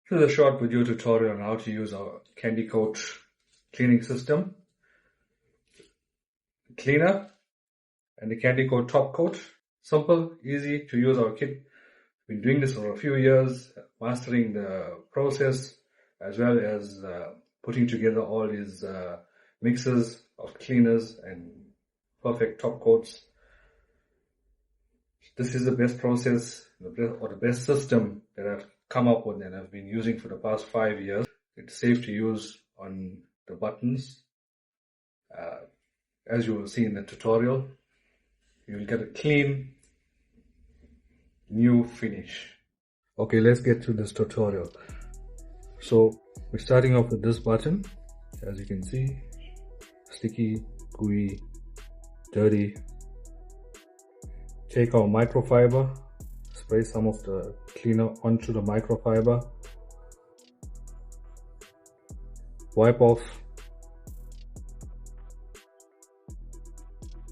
This is a short video tutorial on how to use our Candy Coat cleaning system cleaner and the Candy Coat top coat. Simple, easy to use. Our kit been doing this for a few years, mastering the process as well as putting together all these mixes of cleaners and perfect top coats. This is the best process or the best system that I've come up with and I've been using for the past 5 years. It's safe to use on the buttons. As you will see in the tutorial, you will get a clean, new finish. Okay, let's get to this tutorial. So we're starting off with this button. As you can see, sticky, gooey, dirty. Take our microfiber, spray some of the cleaner onto the microfiber, wipe off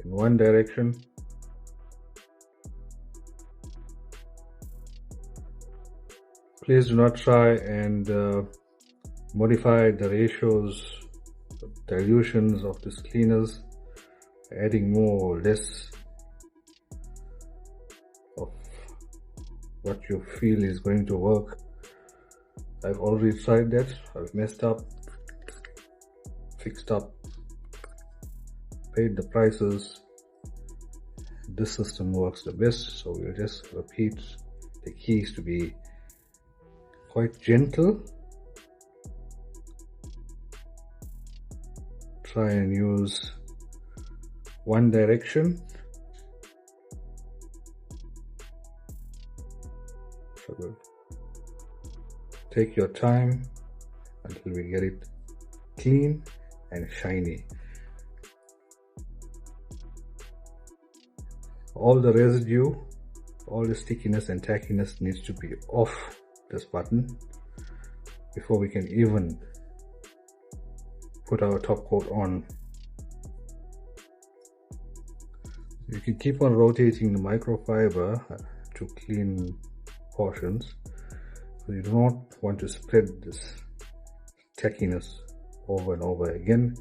in one direction, please do not try and modify the ratios, dilutions of these cleaners, adding more or less of what you feel is going to work. I've already tried that. I've messed up, fixed up, paid the prices. This system works the best, so we'll just repeat the keys to be quite gentle. Try and use one direction. So good. Take your time until we get it clean and shiny. All the residue, all the stickiness and tackiness needs to be off this button before we can even put our top coat on. You can keep on rotating the microfiber to clean portions. So you do not want to spread this tackiness over and over again,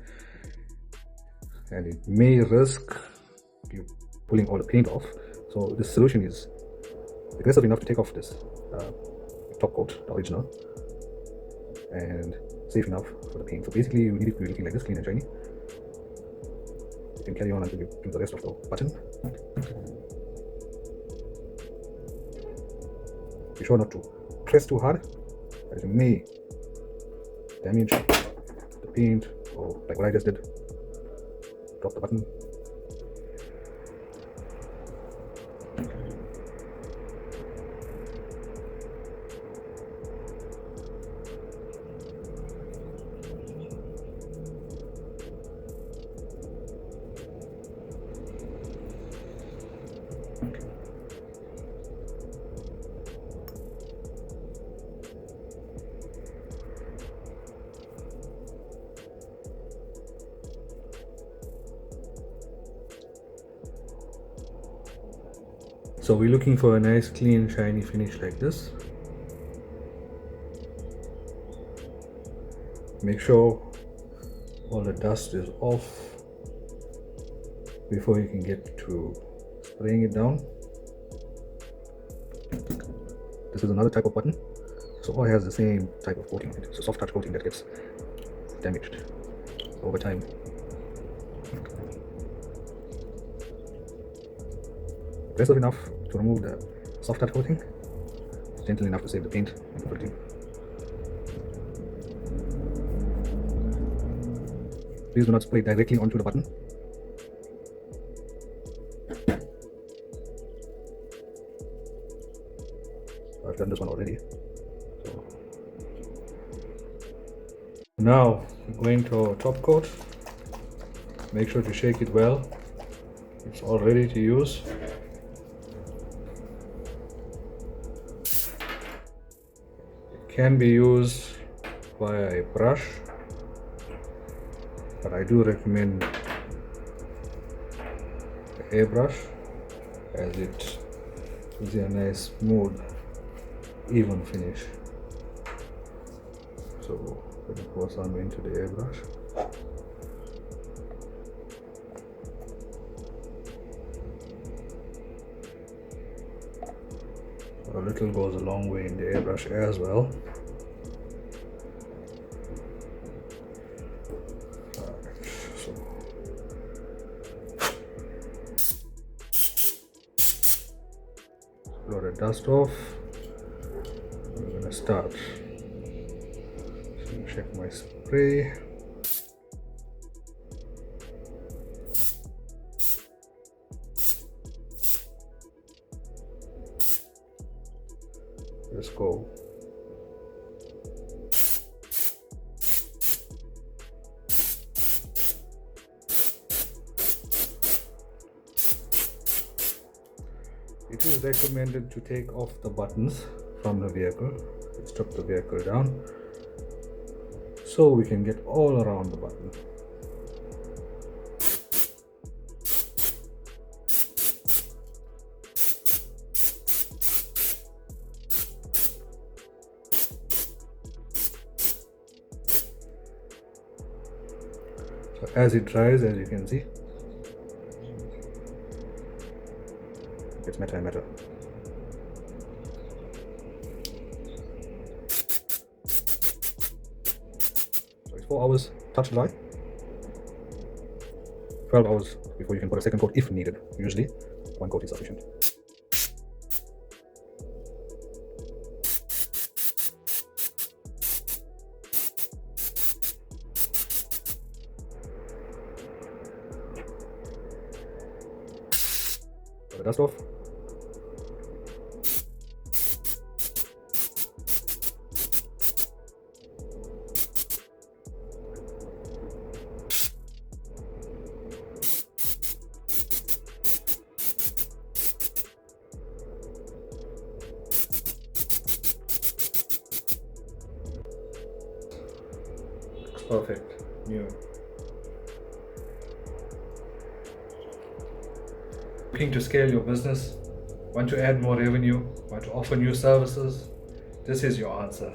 and it may risk you pulling all the paint off. So this solution is aggressive enough to take off this top coat, the original, and safe enough for the paint. So basically you need it to be looking like this, clean and shiny. You can carry on until you do the rest of the button. Be sure not to press too hard, as you may damage the paint, or like what I just did, drop the button. So we're looking for a nice clean shiny finish like this. Make sure all the dust is off before you can get to spraying it down. This is another type of button, so all has the same type of coating. It's a soft touch coating that gets damaged over time. Aggressive enough to remove the soft touch coating, gentle enough to save the paint and the coating. Please do not spray directly onto the button. I've done this one already. So now we're going to our top coat. Make sure to shake it well. It's all ready to use. Can be used via a brush, but I do recommend the airbrush, as it gives you a nice smooth, even finish. So let me pour some into the airbrush. A little goes a long way in the airbrush as well. Blow the dust off. We're gonna start. So check my spray. Let's go. It is recommended to take off the buttons from the vehicle, strip the vehicle down, so we can get all around the button. So as it dries, as you can see, it's matter and matter. So it's 4 hours touch dry, 12 hours before you can put a second coat if needed. Usually 1 coat is sufficient. Put the dust off. Perfect, new. Looking to scale your business, want to add more revenue, want to offer new services? This is your answer.